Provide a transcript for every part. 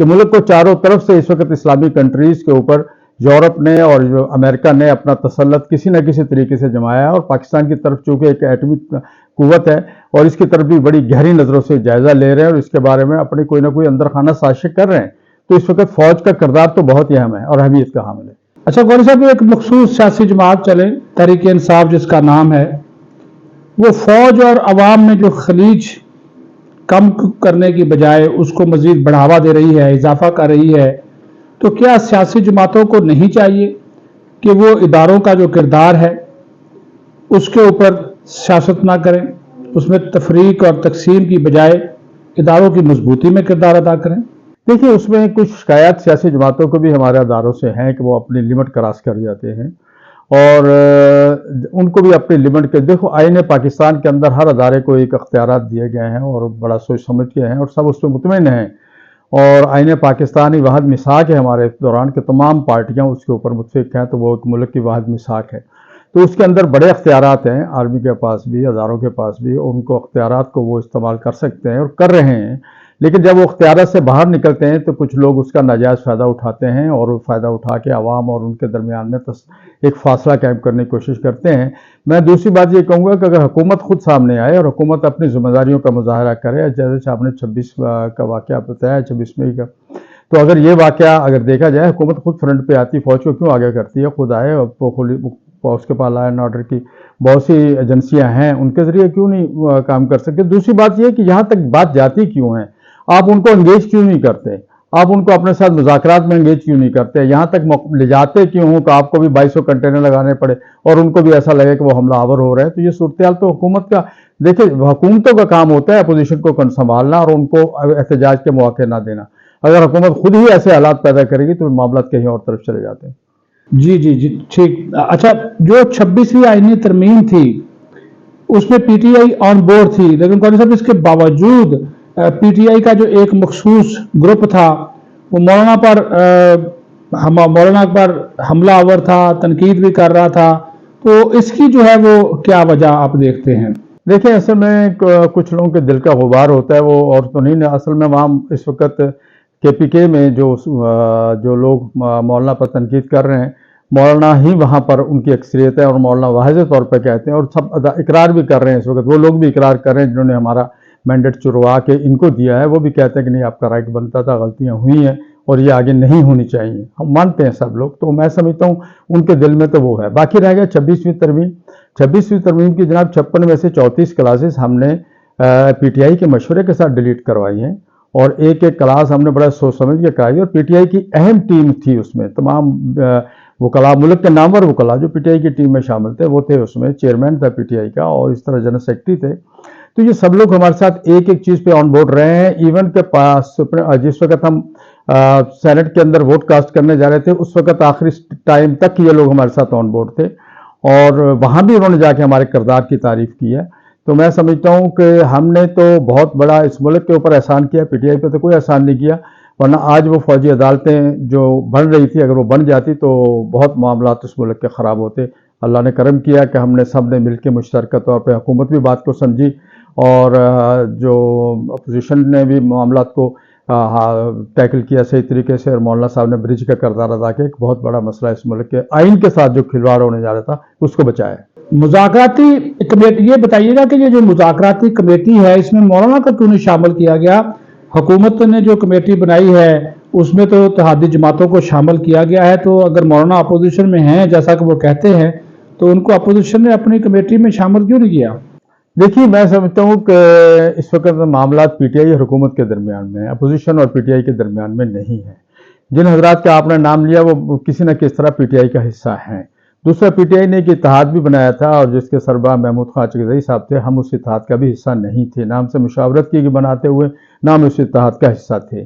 کہ ملک کو چاروں طرف سے اس وقت اسلامی کنٹریز کے اوپر یورپ نے اور جو امریکہ نے اپنا تسلط کسی نہ کسی طریقے سے جمایا ہے، اور پاکستان کی طرف چونکہ ایک ایٹمی قوت ہے اور اس کی طرف بھی بڑی گہری نظروں سے جائزہ لے رہے ہیں اور اس کے بارے میں اپنی کوئی نہ کوئی اندر خانہ سازشیں کر رہے ہیں، تو اس وقت فوج کا کردار تو بہت ہی اہم ہے اور اہمیت کا حامل ہے۔ اچھا گوری صاحب، ایک مخصوص سیاسی جماعت چلے تحریک انصاف جس کا نام ہے، وہ فوج اور عوام میں جو خلیج کم کرنے کی بجائے اس کو مزید بڑھاوا دے رہی ہے، اضافہ کر رہی ہے، تو کیا سیاسی جماعتوں کو نہیں چاہیے کہ وہ اداروں کا جو کردار ہے اس کے اوپر سیاست نہ کریں، اس میں تفریق اور تقسیم کی بجائے اداروں کی مضبوطی میں کردار ادا کریں؟ دیکھیے، اس میں کچھ شکایات سیاسی جماعتوں کو بھی ہمارے اداروں سے ہیں کہ وہ اپنی لمٹ کراس کر جاتے ہیں، اور ان کو بھی اپنی لمٹ کے دیکھو، آئین پاکستان کے اندر ہر ادارے کو ایک اختیارات دیے گئے ہیں اور بڑا سوچ سمجھ کے ہیں اور سب اس پہ مطمئن ہیں، اور آئین پاکستانی واحد میثاق ہے ہمارے دوران کہ تمام پارٹیاں اس کے اوپر متفق ہیں، تو وہ ایک ملک کی واحد میثاق ہے، تو اس کے اندر بڑے اختیارات ہیں آرمی کے پاس بھی، اداروں کے پاس بھی، اور ان کو اختیارات کو وہ استعمال کر سکتے ہیں اور کر رہے ہیں، لیکن جب وہ اختیارات سے باہر نکلتے ہیں تو کچھ لوگ اس کا ناجائز فائدہ اٹھاتے ہیں اور وہ فائدہ اٹھا کے عوام اور ان کے درمیان میں ایک فاصلہ قائم کرنے کی کوشش کرتے ہیں۔ میں دوسری بات یہ کہوں گا کہ اگر حکومت خود سامنے آئے اور حکومت اپنی ذمہ داریوں کا مظاہرہ کرے، جیسے آپ نے 26 کا واقعہ بتایا، 26 مئی کا، تو اگر یہ واقعہ اگر دیکھا جائے، حکومت خود فرنٹ پہ آتی، فوج کو کیوں آگے کرتی ہے؟ خود آئے، اس کے پاس لا اینڈ آرڈر کی بہت سی ایجنسیاں ہیں، ان کے ذریعے کیوں نہیں کام کر سکتے؟ دوسری بات یہ کہ یہاں تک بات جاتی کیوں ہے؟ آپ ان کو انگیج کیوں نہیں کرتے؟ آپ ان کو اپنے ساتھ مذاکرات میں انگیج کیوں نہیں کرتے؟ یہاں تک لے جاتے کیوں ہوں کہ آپ کو بھی 2200 کنٹینر لگانے پڑے اور ان کو بھی ایسا لگے کہ وہ حملہ آور ہو رہے ہیں؟ تو یہ صورتحال تو حکومت کا، دیکھیں، حکومتوں کا کام ہوتا ہے اپوزیشن کو سنبھالنا اور ان کو احتجاج کے مواقع نہ دینا۔ اگر حکومت خود ہی ایسے حالات پیدا کرے گی تو معاملات کہیں اور طرف چلے جاتے ہیں۔ جی جی جی ٹھیک۔ اچھا، جو 26ویں آئینی ترمیم تھی اس میں P T I on board تھی، لیکن قاضی صاحب اس کے باوجود پی ٹی آئی کا جو ایک مخصوص گروپ تھا وہ مولانا پر حملہ آور تھا، تنقید بھی کر رہا تھا، تو اس کی جو ہے وہ کیا وجہ آپ دیکھتے ہیں؟ دیکھیں، اصل میں کچھ لوگوں کے دل کا غبار ہوتا ہے، وہ اور تو نہیں، اصل میں وہاں اس وقت کے پی کے میں جو لوگ مولانا پر تنقید کر رہے ہیں، مولانا ہی وہاں پر ان کی اکثریت ہے اور مولانا واضح طور پہ کہتے ہیں اور سب اقرار بھی کر رہے ہیں اس وقت، وہ لوگ بھی اقرار کر رہے ہیں جنہوں نے ہمارا مینڈیٹ چروا کے ان کو دیا ہے، وہ بھی کہتے ہیں کہ نہیں، آپ کا رائٹ بنتا تھا، غلطیاں ہوئی ہیں اور یہ آگے نہیں ہونی چاہیے، ہم مانتے ہیں سب لوگ، تو میں سمجھتا ہوں ان کے دل میں تو وہ ہے۔ باقی رہ گیا 26ویں ترمیم۔ 26ویں ترمیم کی جناب 56 میں سے 34 کلاسز ہم نے پی ٹی آئی کے مشورے کے ساتھ ڈیلیٹ کروائی ہیں، اور ایک ایک کلاس ہم نے بڑا سوچ سمجھ کے کرائی، اور پی ٹی آئی کی اہم ٹیم تھی اس میں، تمام وکلاء، ملک کے نامور وکلاء جو پی ٹی آئی کی ٹیم میں شامل تھے وہ تھے، اس میں چیئرمین تھا پی ٹی آئی کا اور اس طرح جنرل سیکرٹری تھے، تو یہ سب لوگ ہمارے ساتھ ایک ایک چیز پہ آن بورڈ رہے ہیں۔ ایون کے پاس جس وقت ہم سینٹ کے اندر ووٹ کاسٹ کرنے جا رہے تھے اس وقت آخری ٹائم تک یہ لوگ ہمارے ساتھ آن بورڈ تھے، اور وہاں بھی انہوں نے جا کے ہمارے کردار کی تعریف کی ہے۔ تو میں سمجھتا ہوں کہ ہم نے تو بہت بڑا اس ملک کے اوپر احسان کیا، پی ٹی آئی پہ تو کوئی احسان نہیں کیا، ورنہ آج وہ فوجی عدالتیں جو بن رہی تھی اگر وہ بن جاتی تو بہت معاملات اس ملک کے خراب ہوتے۔ اللہ نے کرم کیا کہ ہم نے سب نے مل کے مشترکہ طور پہ، حکومت بھی بات کو سمجھی اور جو اپوزیشن نے بھی معاملات کو ٹیکل کیا صحیح طریقے سے، اور مولانا صاحب نے برج کا کردار ادا کیا، ایک بہت بڑا مسئلہ اس ملک کے آئین کے ساتھ جو کھلواڑ ہونے جا رہا تھا اس کو بچایا۔ مذاکراتی کمیٹی، یہ بتائیے گا کہ یہ جو مذاکراتی کمیٹی ہے اس میں مولانا کا کیوں نہیں شامل کیا گیا؟ حکومت نے جو کمیٹی بنائی ہے اس میں تو اتحادی جماعتوں کو شامل کیا گیا ہے، تو اگر مولانا اپوزیشن میں ہیں جیسا کہ وہ کہتے ہیں تو ان کو اپوزیشن نے اپنی کمیٹی میں شامل کیوں نہیں کیا؟ دیکھیے، میں سمجھتا ہوں کہ اس وقت معاملات پی ٹی آئی اور حکومت کے درمیان میں، اپوزیشن اور پی ٹی آئی کے درمیان میں نہیں ہے۔ جن حضرات کا آپ نے نام لیا وہ کسی نہ کس طرح پی ٹی آئی کا حصہ ہیں۔ دوسرا، پی ٹی آئی نے ایک اتحاد بھی بنایا تھا اور جس کے سربراہ محمود خان چغزئی صاحب تھے، ہم اس اتحاد کا بھی حصہ نہیں تھے، نہ ہم سے مشاورت کی بناتے ہوئے، نہ ہم اس اتحاد کا حصہ تھے،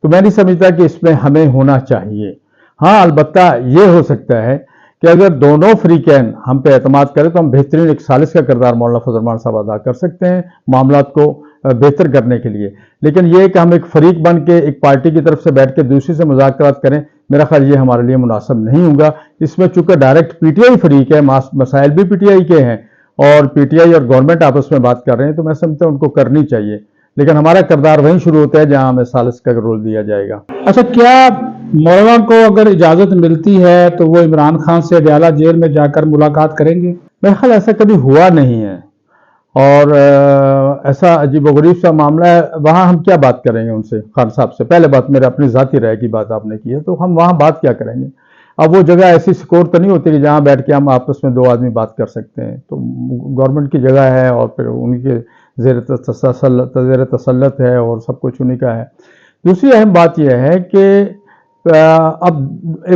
تو میں نہیں سمجھتا کہ اس میں ہمیں ہونا چاہیے۔ ہاں، البتہ یہ ہو سکتا ہے کہ اگر دونوں فریقین ہم پہ اعتماد کریں تو ہم بہترین ایک ثالث کا کردار مولانا فضل الرحمان صاحب ادا کر سکتے ہیں معاملات کو بہتر کرنے کے لیے، لیکن یہ کہ ہم ایک فریق بن کے ایک پارٹی کی طرف سے بیٹھ کے دوسری سے مذاکرات کریں، میرا خیال یہ ہمارے لیے مناسب نہیں ہوگا۔ اس میں چونکہ ڈائریکٹ پی ٹی آئی فریق ہے، مسائل بھی پی ٹی آئی کے ہیں اور پی ٹی آئی اور گورنمنٹ آپس میں بات کر رہے ہیں، تو میں سمجھتا ہوں ان کو کرنی چاہیے، لیکن ہمارا کردار وہیں شروع ہوتا ہے جہاں ہمیں ثالث کا رول دیا جائے گا۔ اچھا، کیا مولانا کو اگر اجازت ملتی ہے تو وہ عمران خان سے اڈیالہ جیل میں جا کر ملاقات کریں گے؟ میرے خیال ایسا کبھی ہوا نہیں ہے، اور ایسا عجیب و غریب سا معاملہ ہے، وہاں ہم کیا بات کریں گے ان سے؟ خان صاحب سے پہلے بات، میرے اپنی ذاتی رائے کی بات آپ نے کی ہے، تو ہم وہاں بات کیا کریں گے؟ اب وہ جگہ ایسی سکور تو نہیں ہوتی کہ جہاں بیٹھ کے ہم آپس میں دو آدمی بات کر سکتے ہیں، تو گورنمنٹ کی جگہ ہے اور پھر ان کے زیر تسلط ہے اور سب کچھ انہیں کا ہے۔ دوسری اہم بات یہ ہے کہ اب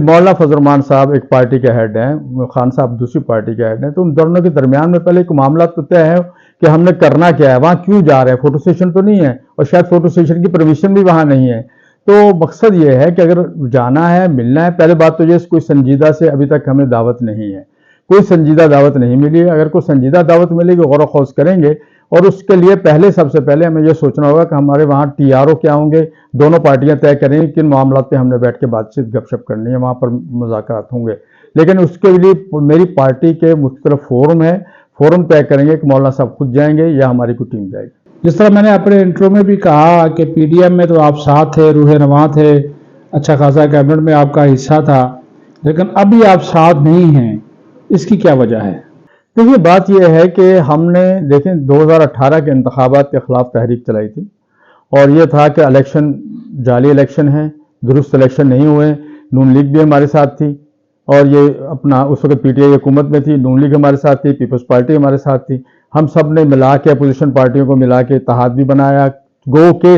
مولانا فضل الرحمان صاحب ایک پارٹی کے ہیڈ ہیں، خان صاحب دوسری پارٹی کے ہیڈ ہیں، تو ان دونوں کے درمیان میں پہلے ایک معاملہ تو طے ہے کہ ہم نے کرنا کیا ہے، وہاں کیوں جا رہے ہیں، فوٹو سیشن تو نہیں ہے، اور شاید فوٹو سیشن کی پرمیشن بھی وہاں نہیں ہے۔ تو مقصد یہ ہے کہ اگر جانا ہے، ملنا ہے، پہلے بات تو یہ کوئی سنجیدہ سے ابھی تک ہمیں دعوت نہیں ہے، کوئی سنجیدہ دعوت نہیں ملی ہے۔ اگر کوئی سنجیدہ دعوت ملے گی غور و خوض کریں گے، اور اس کے لیے پہلے سب سے پہلے ہمیں یہ سوچنا ہوگا کہ ہمارے وہاں ٹی آر او کیا ہوں گے، دونوں پارٹیاں طے کریں گے کن معاملات پہ ہم نے بیٹھ کے بات چیت گپ شپ کرنی ہے، وہاں پر مذاکرات ہوں گے۔ لیکن اس کے لیے میری پارٹی کے مختلف فورم ہیں، فورم طے کریں گے کہ مولانا صاحب خود جائیں گے یا ہماری کوئی ٹیم جائے گی۔ جس طرح میں نے اپنے انٹرو میں بھی کہا کہ پی ڈی ایم میں تو آپ ساتھ تھے، روح رواں تھے، اچھا خاصا کیبنٹ میں آپ کا حصہ تھا، لیکن ابھی آپ ساتھ نہیں ہیں، اس کی کیا وجہ ہے؟ دیکھیے، بات یہ ہے کہ ہم نے 2018 کے انتخابات کے خلاف تحریک چلائی تھی، اور یہ تھا کہ الیکشن جعلی الیکشن ہیں، درست الیکشن نہیں ہوئے۔ نون لیگ بھی ہمارے ساتھ تھی، اور یہ اپنا اس وقت پی ٹی آئی حکومت میں تھی، نون لیگ ہمارے ساتھ تھی، پیپلز پارٹی ہمارے ساتھ تھی۔ ہم سب نے ملا کے اپوزیشن پارٹیوں کو ملا کے اتحاد بھی بنایا، گو کہ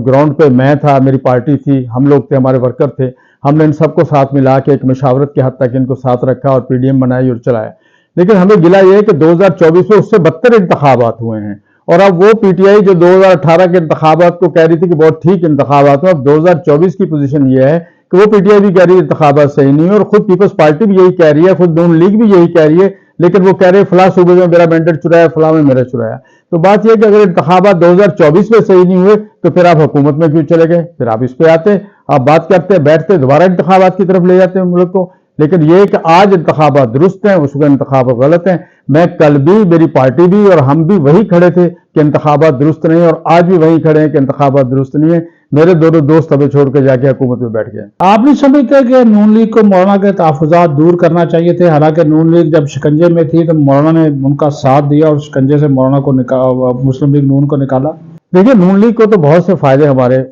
گراؤنڈ پہ میں تھا، میری پارٹی تھی، ہم لوگ تھے، ہمارے ورکر تھے، ہم نے ان سب کو ساتھ ملا کے ایک مشاورت کی حد تک ان کو ساتھ رکھا اور پی ڈی ایم بنائی اور چلایا۔ لیکن ہمیں گلا یہ ہے کہ 2024 میں اس سے بدتر انتخابات ہوئے ہیں، اور اب وہ پی ٹی آئی جو 2018 کے انتخابات کو کہہ رہی تھی کہ بہت ٹھیک انتخابات ہیں، اب 2024 کی پوزیشن یہ ہے کہ وہ پی ٹی آئی بھی کہہ رہی ہے انتخابات صحیح نہیں ہے، اور خود پیپلز پارٹی بھی یہی کہہ رہی ہے، خود نون لیگ بھی یہی کہہ رہی ہے، لیکن وہ کہہ رہے ہیں فلاں صوبے میں میرا مینڈیٹ چرایا، فلاں میں میرا چرایا۔ تو بات یہ ہے کہ اگر انتخابات 2024 میں صحیح نہیں ہوئے تو پھر آپ حکومت میں کیوں چلے گئے؟ پھر آپ اس پہ آتے، آپ بات کرتے، بیٹھتے، دوبارہ انتخابات کی طرف لے جاتے ہیں ملک کو۔ لیکن یہ کہ آج انتخابات درست ہیں، اس وقت انتخابات غلط ہیں۔ میں کل بھی، میری پارٹی بھی اور ہم بھی وہی کھڑے تھے کہ انتخابات درست نہیں، اور آج بھی وہی کھڑے ہیں کہ انتخابات درست نہیں ہیں۔ میرے دونوں دوست ہمیں چھوڑ کے جا کے حکومت میں بیٹھ گئے۔ آپ نہیں سمجھتے کہ نون لیگ کو مولانا کے تحفظات دور کرنا چاہیے تھے؟ حالانکہ نون لیگ جب شکنجے میں تھی تو مولانا نے ان کا ساتھ دیا اور شکنجے سے مولانا کو مسلم لیگ نون کو نکالا۔ دیکھیے، نون لیگ کو تو بہت سے فائدے ہمارے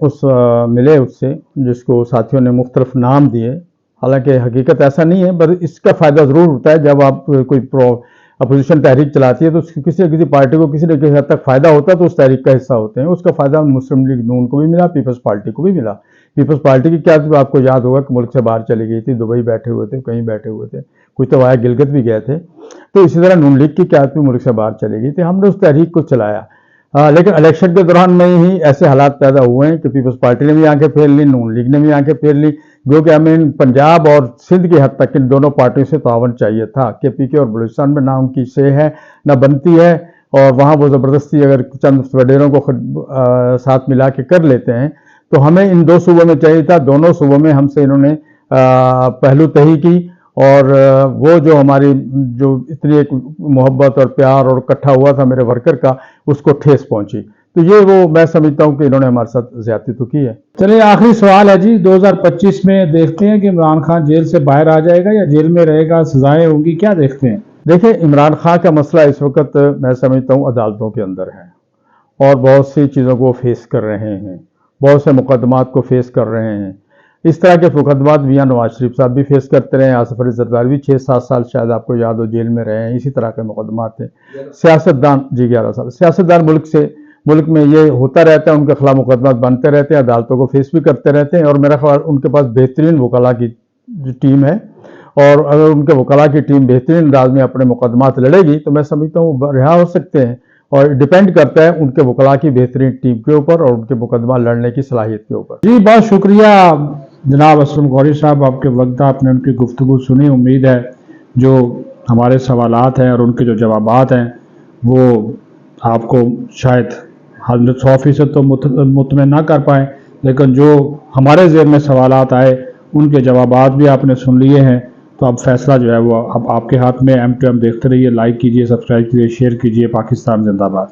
ملے اس سے، جس کو ساتھیوں نے مختلف نام دیے، حالانکہ حقیقت ایسا نہیں ہے، پر اس کا فائدہ ضرور ہوتا ہے۔ جب آپ کوئی اپوزیشن تحریک چلاتی ہے تو کسی نہ کسی پارٹی کو کسی نہ کسی حد تک فائدہ ہوتا ہے، تو اس تحریک کا حصہ ہوتے ہیں۔ اس کا فائدہ مسلم لیگ نون کو بھی ملا، پیپلز پارٹی کو بھی ملا۔ پیپلز پارٹی کی کیا آپ کو یاد ہوگا کہ ملک سے باہر چلی گئی تھی، دبئی بیٹھے ہوئے تھے، کہیں بیٹھے ہوئے تھے، کچھ تو آیا گلگت بھی گئے تھے۔ تو اسی طرح نون لیگ کی کیا بھی ملک سے باہر چلی گئی تھی۔ ہم نے اس تحریک کو چلایا، لیکن الیکشن کے دوران میں ہی ایسے حالات پیدا ہوئے ہیں کہ پیپلز پارٹی نے بھی آنکھیں پھیر لی، نون لیگ نے بھی آنکھیں پھیر لی، جو کہ ہمیں پنجاب اور سندھ کی حد تک ان دونوں پارٹیوں سے تعاون چاہیے تھا کہ پی کے اور بلوچستان میں نہ ان کی سے ہے نہ بنتی ہے، اور وہاں وہ زبردستی اگر چند وڈیروں کو ساتھ ملا کے کر لیتے ہیں، تو ہمیں ان دو صوبوں میں چاہیے تھا۔ دونوں صوبوں میں ہم سے انہوں نے پہلو تہی کی، اور وہ جو ہماری جو اتنی ایک محبت اور پیار اور اکٹھا ہوا تھا میرے ورکر کا، اس کو ٹھیس پہنچی۔ تو یہ وہ میں سمجھتا ہوں کہ انہوں نے ہمارے ساتھ زیادتی تو کی ہے۔ چلیے، آخری سوال ہے جی، 2025 میں دیکھتے ہیں کہ عمران خان جیل سے باہر آ جائے گا یا جیل میں رہے گا، سزائیں ہوں گی، کیا دیکھتے ہیں؟ دیکھیں، عمران خان کا مسئلہ اس وقت میں سمجھتا ہوں عدالتوں کے اندر ہے، اور بہت سی چیزوں کو فیس کر رہے ہیں، بہت سے مقدمات کو فیس کر رہے ہیں۔ اس طرح کے مقدمات میاں نواز شریف صاحب بھی فیس کرتے رہے ہیں، آصف علی زرداری بھی 6-7 سال شاید آپ کو یاد ہو جیل میں رہے ہیں، اسی طرح کے مقدمات تھے۔ سیاستدان 11 سال سیاستدان ملک میں یہ ہوتا رہتا ہے، ان کے خلاف مقدمات بنتے رہتے ہیں، عدالتوں کو فیس بھی کرتے رہتے ہیں، اور میرا خیال ان کے پاس بہترین وکلاء کی ٹیم ہے، اور اگر ان کے وکلاء کی ٹیم بہترین انداز میں اپنے مقدمات لڑے گی تو میں سمجھتا ہوں وہ رہا ہو سکتے ہیں، اور ڈیپینڈ کرتا ہے ان کے وکلاء کی بہترین ٹیم کے اوپر اور ان کے مقدمہ لڑنے کی صلاحیت کے اوپر۔ جی، بہت شکریہ جناب اسلم غوری صاحب، آپ کے وقت آپ نے ان کی گفتگو سنی۔ امید ہے جو ہمارے سوالات ہیں اور ان کے جو جوابات ہیں وہ آپ کو شاید 100% تو مطمئن نہ کر پائیں، لیکن جو ہمارے ذہن میں سوالات آئے ان کے جوابات بھی آپ نے سن لیے ہیں۔ تو اب فیصلہ جو ہے وہ اب آپ کے ہاتھ میں۔ M2M دیکھتے رہیے، لائک کیجیے، سبسکرائب کیجیے، شیئر کیجیے۔ پاکستان زندہ باد۔